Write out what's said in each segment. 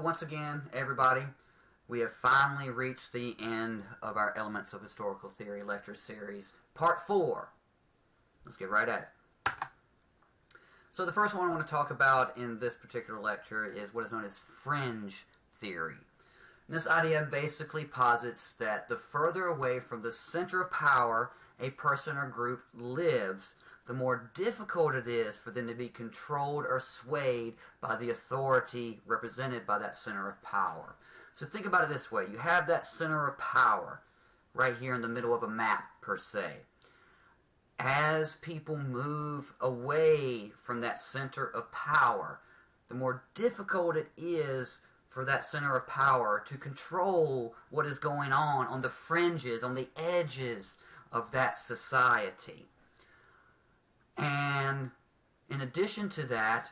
once again, everybody, we have finally reached the end of our Elements of Historical Theory lecture series, Part 4. Let's get right at it. So the first one I want to talk about in this particular lecture is what is known as Fringe Theory. This idea basically posits that the further away from the center of power a person or group lives, the more difficult it is for them to be controlled or swayed by the authority represented by that center of power. So think about it this way. You have that center of power right here in the middle of a map, per se. As people move away from that center of power, the more difficult it is for that center of power to control what is going on the fringes, on the edges of that society. And in addition to that,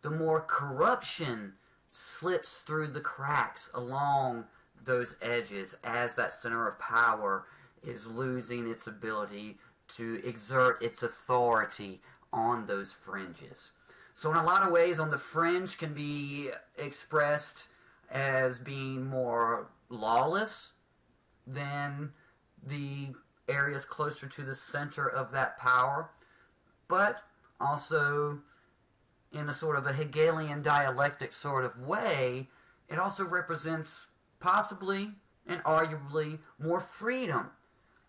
the more corruption slips through the cracks along those edges as that center of power is losing its ability to exert its authority on those fringes. So in a lot of ways, on the fringe can be expressed as being more lawless than the areas closer to the center of that power, but also in a sort of a Hegelian dialectic sort of way, it also represents possibly and arguably more freedom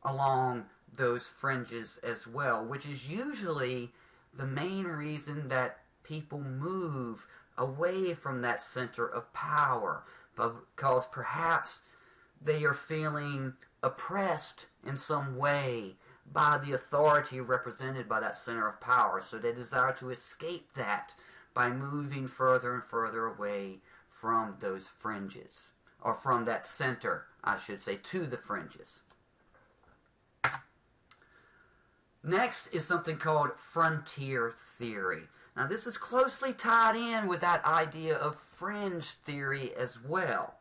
along those fringes as well, which is usually the main reason that people move away from that center of power, because perhaps they are feeling oppressed in some way by the authority represented by that center of power. So they desire to escape that by moving further and further away from those fringes, or from that center, I should say, to the fringes. Next is something called frontier theory. Now this is closely tied in with that idea of fringe theory as well.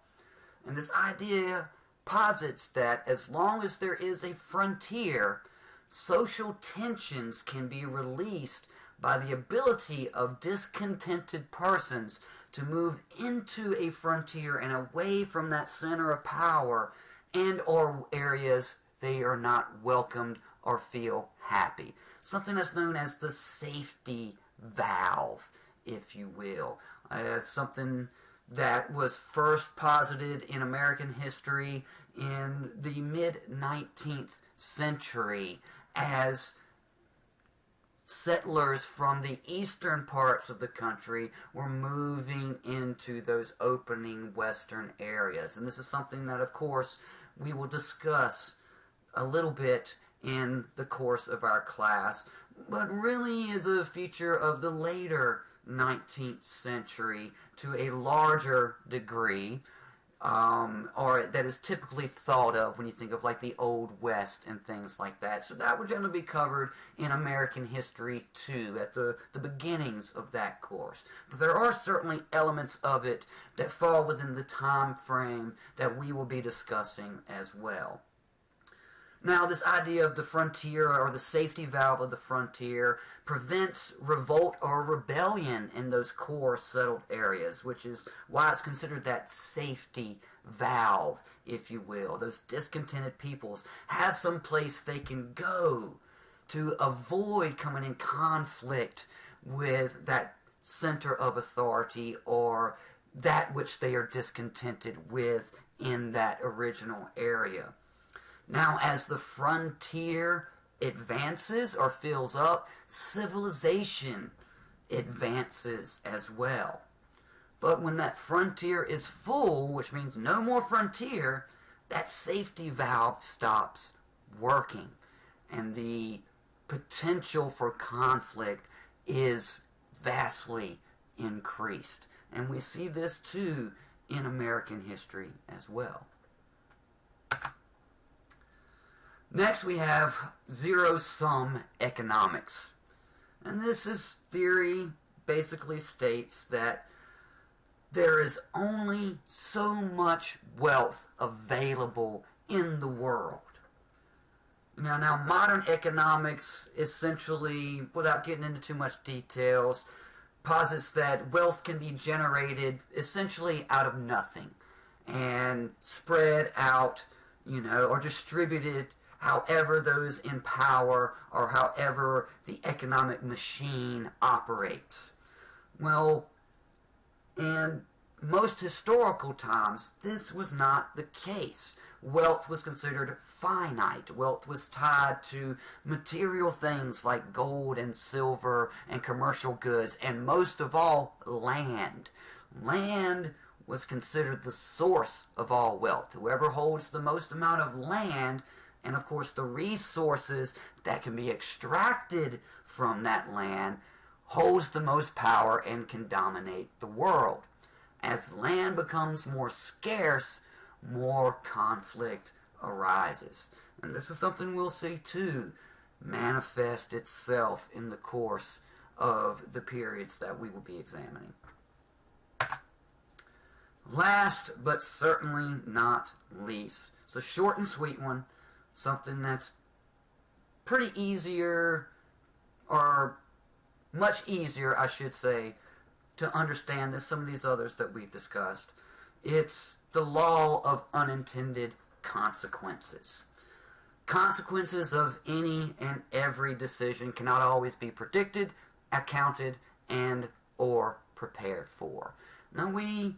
And this idea posits that as long as there is a frontier, social tensions can be released by the ability of discontented persons to move into a frontier and away from that center of power and or areas they are not welcomed or feel happy. Something that's known as the safety valve, if you will. Something that was first posited in American history in the mid-19th century as settlers from the eastern parts of the country were moving into those opening western areas. And this is something that, of course, we will discuss a little bit in the course of our class, but really is a feature of the later 19th century to a larger degree, or that is typically thought of when you think of like the Old West and things like that. So that would generally be covered in American history too, at the beginnings of that course. But there are certainly elements of it that fall within the time frame that we will be discussing as well. Now, this idea of the frontier, or the safety valve of the frontier, prevents revolt or rebellion in those core settled areas, which is why it's considered that safety valve, if you will. Those discontented peoples have some place they can go to avoid coming in conflict with that center of authority or that which they are discontented with in that original area. Now, as the frontier advances or fills up, civilization advances as well. But when that frontier is full, which means no more frontier, that safety valve stops working. And the potential for conflict is vastly increased. And we see this too in American history as well. Next we have ZeroSum Economics. And this theory basically states that there is only so much wealth available in the world. Now modern economics essentially, without getting into too much details, posits that wealth can be generated essentially out of nothing and spread out, or distributed however those in power or however the economic machine operates. Well, in most historical times, this was not the case. Wealth was considered finite. Wealth was tied to material things like gold and silver and commercial goods, and most of all, land. Land was considered the source of all wealth. Whoever holds the most amount of land, and of course the resources that can be extracted from that land, holds the most power and can dominate the world. As land becomes more scarce, more conflict arises. And this is something we'll see too manifest itself in the course of the periods that we will be examining. Last but certainly not least, it's a short and sweet one, something that's pretty easier, or much easier, I should say, to understand than some of these others that we've discussed. It's the law of unintended consequences. Consequences of any and every decision cannot always be predicted, accounted, and or prepared for. Now, we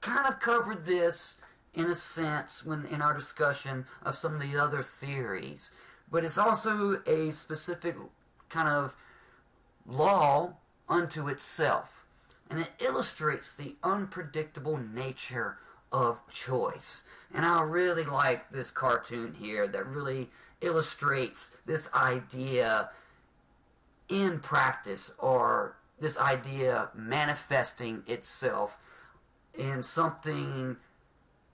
kind of covered this in a sense when in our discussion of some of the other theories, but it's also a specific kind of law unto itself, and it illustrates the unpredictable nature of choice. And I really like this cartoon here that really illustrates this idea in practice, or this idea manifesting itself in something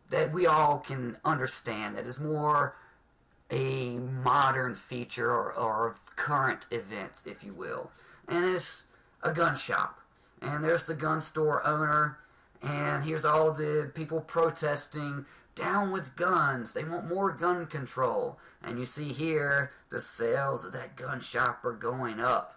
that we all can understand, that is more a modern feature or current event, if you will. And it's a gun shop. And there's the gun store owner, and here's all the people protesting, down with guns, they want more gun control. And you see here, the sales of that gun shop are going up.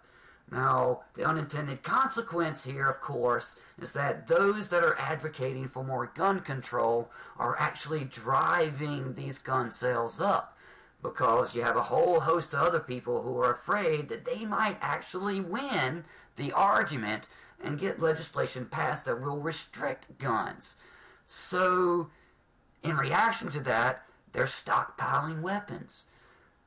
Now, the unintended consequence here, of course, is that those that are advocating for more gun control are actually driving these gun sales up, because you have a whole host of other people who are afraid that they might actually win the argument and get legislation passed that will restrict guns. So, in reaction to that, they're stockpiling weapons.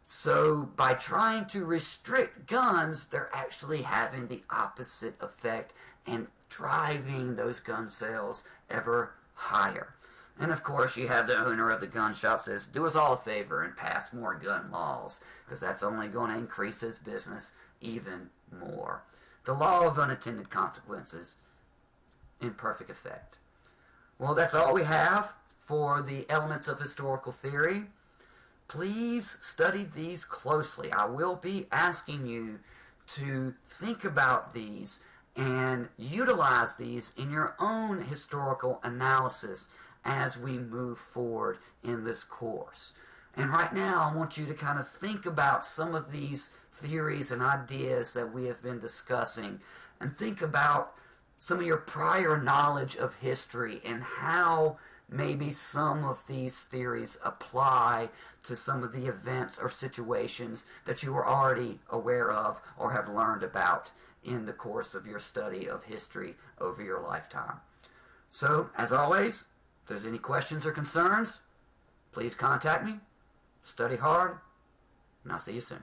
So, by trying to restrict guns, they're actually having the opposite effect and driving those gun sales ever higher. And of course, you have the owner of the gun shop says, do us all a favor and pass more gun laws, because that's only going to increase his business even more. The law of unintended consequences in perfect effect. Well, that's all we have for the elements of historical theory. Please study these closely. I will be asking you to think about these and utilize these in your own historical analysis as we move forward in this course. And right now, I want you to kind of think about some of these theories and ideas that we have been discussing, and think about some of your prior knowledge of history and how maybe some of these theories apply to some of the events or situations that you are already aware of or have learned about in the course of your study of history over your lifetime. So, as always, if there's any questions or concerns, please contact me. Study hard, and I'll see you soon.